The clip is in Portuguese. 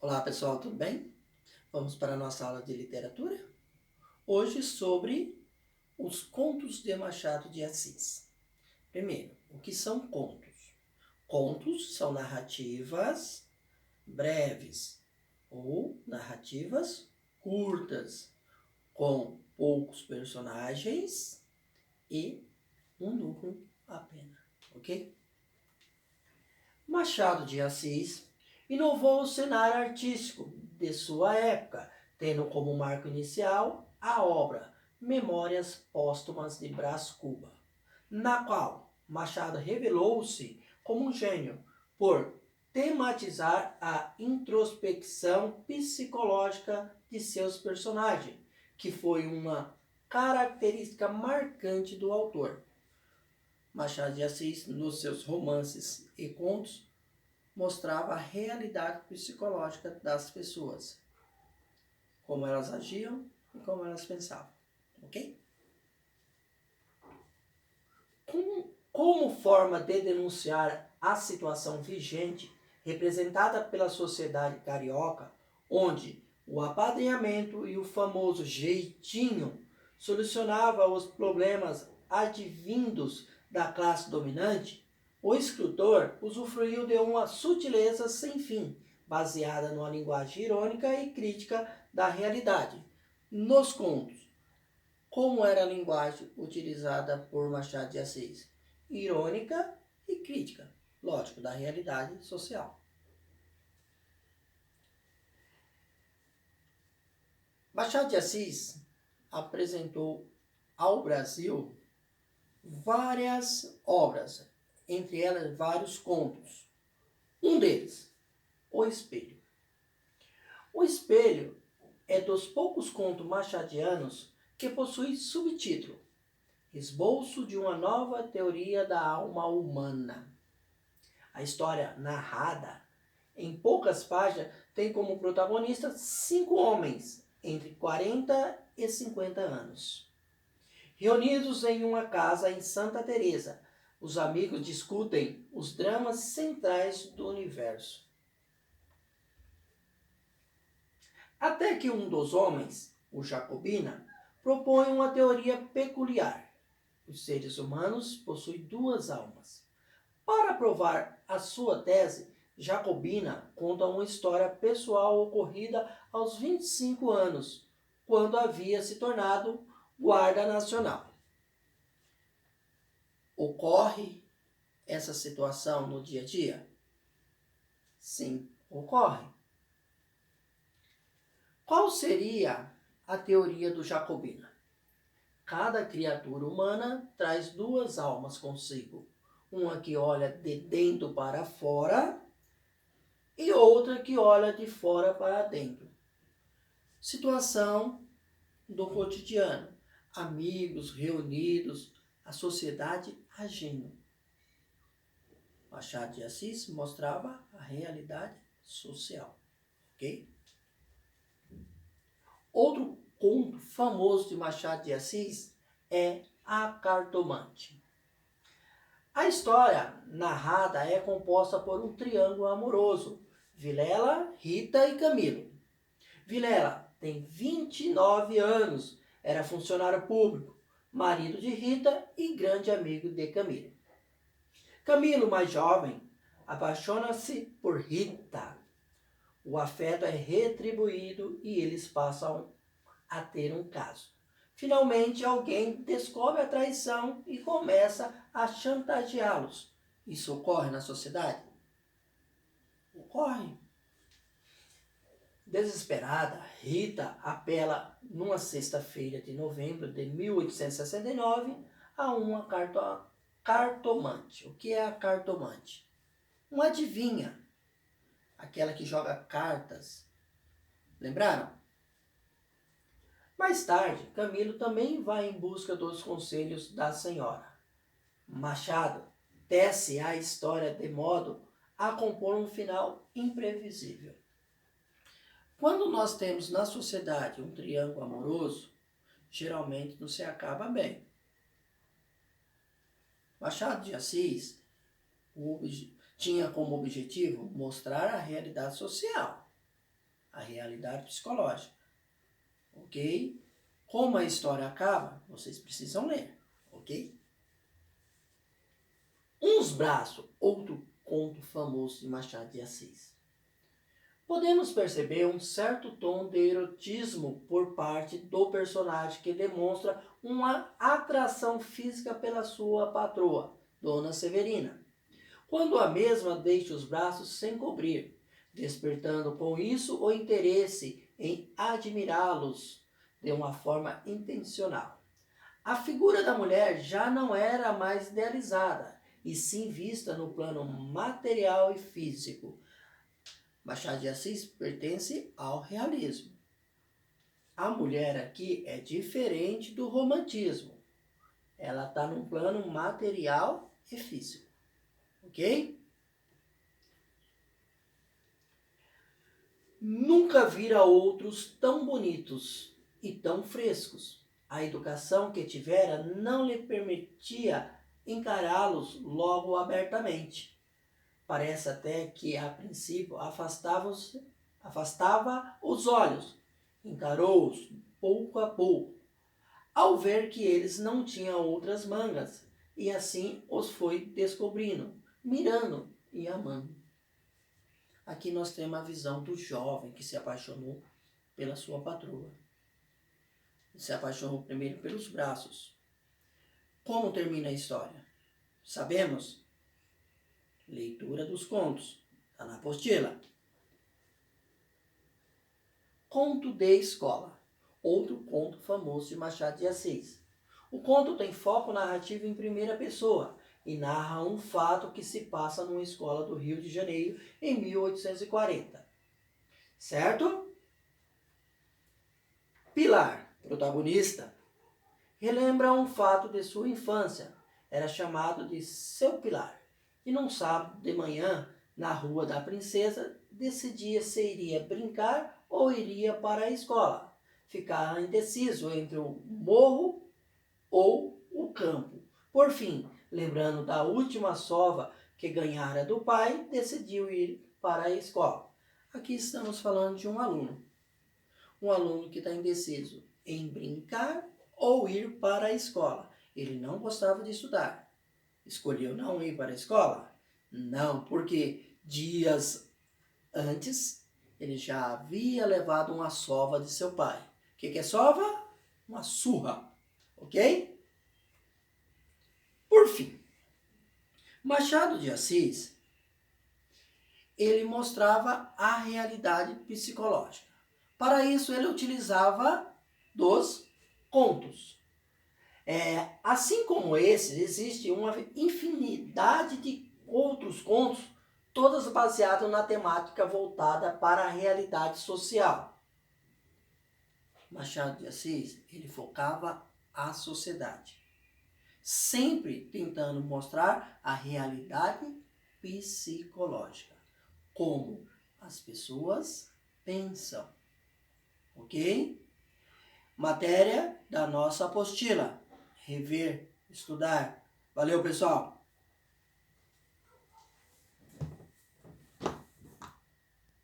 Olá pessoal, tudo bem? Vamos para a nossa aula de literatura? Hoje sobre os contos de Machado de Assis. Primeiro, o que são contos? Contos são narrativas breves ou narrativas curtas, com poucos personagens e um núcleo apenas, ok? Machado de Assis inovou o cenário artístico de sua época, tendo como marco inicial a obra Memórias Póstumas de Brás Cuba, na qual Machado revelou-se como um gênio por tematizar a introspecção psicológica de seus personagens, que foi uma característica marcante do autor. Machado de Assis, nos seus romances e contos, mostrava a realidade psicológica das pessoas, como elas agiam e como elas pensavam, ok? Como forma de denunciar a situação vigente representada pela sociedade carioca, onde o apadrinhamento e o famoso jeitinho solucionava os problemas advindos da classe dominante, o escritor usufruiu de uma sutileza sem fim, baseada numa linguagem irônica e crítica da realidade. Nos contos, como era a linguagem utilizada por Machado de Assis? Irônica e crítica, lógico, da realidade social. Machado de Assis apresentou ao Brasil várias obras, entre elas vários contos. Um deles, O Espelho. O Espelho é dos poucos contos machadianos que possui subtítulo Esboço de uma nova teoria da alma humana. A história narrada em poucas páginas tem como protagonista 5 homens entre 40 e 50 anos. Reunidos em uma casa em Santa Teresa, os amigos discutem os dramas centrais do universo. Até que um dos homens, o Jacobina, propõe uma teoria peculiar. Os seres humanos possuem 2 almas. Para provar a sua tese, Jacobina conta uma história pessoal ocorrida aos 25 anos, quando havia se tornado guarda nacional. Ocorre essa situação no dia a dia? Sim, ocorre. Qual seria a teoria do Jacobina? Cada criatura humana traz 2 almas consigo. Uma que olha de dentro para fora e outra que olha de fora para dentro. Situação do cotidiano. Amigos reunidos, a sociedade agindo. Machado de Assis mostrava a realidade social. Ok? Outro conto famoso de Machado de Assis é A Cartomante. A história narrada é composta por um triângulo amoroso, Vilela, Rita e Camilo. Vilela tem 29 anos, era funcionário público, marido de Rita e grande amigo de Camilo. Camilo, mais jovem, apaixona-se por Rita. O afeto é retribuído e eles passam a ter um caso. Finalmente, alguém descobre a traição e começa a chantageá-los. Isso ocorre na sociedade? Ocorre. Desesperada, Rita apela numa sexta-feira de novembro de 1869 a uma cartomante. O que é a cartomante? Uma adivinha, aquela que joga cartas. Lembraram? Mais tarde, Camilo também vai em busca dos conselhos da senhora. Machado tece a história de modo a compor um final imprevisível. Quando nós temos na sociedade um triângulo amoroso, geralmente não se acaba bem. Machado de Assis tinha como objetivo mostrar a realidade social. a realidade psicológica. Ok? Como a história acaba, vocês precisam ler. Ok? Uns braços, outro conto famoso de Machado de Assis. Podemos perceber um certo tom de erotismo por parte do personagem que demonstra uma atração física pela sua patroa, Dona Severina, quando a mesma deixa os braços sem cobrir, despertando com isso o interesse em admirá-los de uma forma intencional. A figura da mulher já não era mais idealizada, e sim vista no plano material e físico. Machado de Assis pertence ao realismo. A mulher aqui é diferente do romantismo. Ela está num plano material e físico. Ok? Nunca vira outros tão bonitos e tão frescos. A educação que tivera não lhe permitia encará-los logo abertamente. Parece até que, a princípio, afastava os olhos, encarou-os pouco a pouco, ao ver que eles não tinham outras mangas, e assim os foi descobrindo, mirando e amando. Aqui nós temos a visão do jovem que se apaixonou pela sua patroa. Se apaixonou primeiro pelos braços. Como termina a história? Sabemos? Leitura dos contos. Está na apostila. Conto de escola. Outro conto famoso de Machado de Assis. O conto tem foco narrativo em primeira pessoa e narra um fato que se passa numa escola do Rio de Janeiro em 1840. Certo? Pilar, protagonista, relembra um fato de sua infância. Era chamado de Seu Pilar. E num sábado de manhã, na Rua da Princesa, decidia se iria brincar ou iria para a escola. Ficava indeciso entre o morro ou o campo. Por fim, lembrando da última sova que ganhara do pai, decidiu ir para a escola. Aqui estamos falando de um aluno. Um aluno que está indeciso em brincar ou ir para a escola. Ele não gostava de estudar. Escolheu não ir para a escola? Não, porque dias antes ele já havia levado uma sova de seu pai. O que é sova? Uma surra. Ok? Por fim, Machado de Assis, ele mostrava a realidade psicológica. Para isso, ele utilizava dos contos. Assim como esses, existe uma infinidade de outros contos, todos baseados na temática voltada para a realidade social. Machado de Assis, ele focava a sociedade, sempre tentando mostrar a realidade psicológica, como as pessoas pensam. Ok? Matéria da nossa apostila. Rever, estudar. Valeu, pessoal!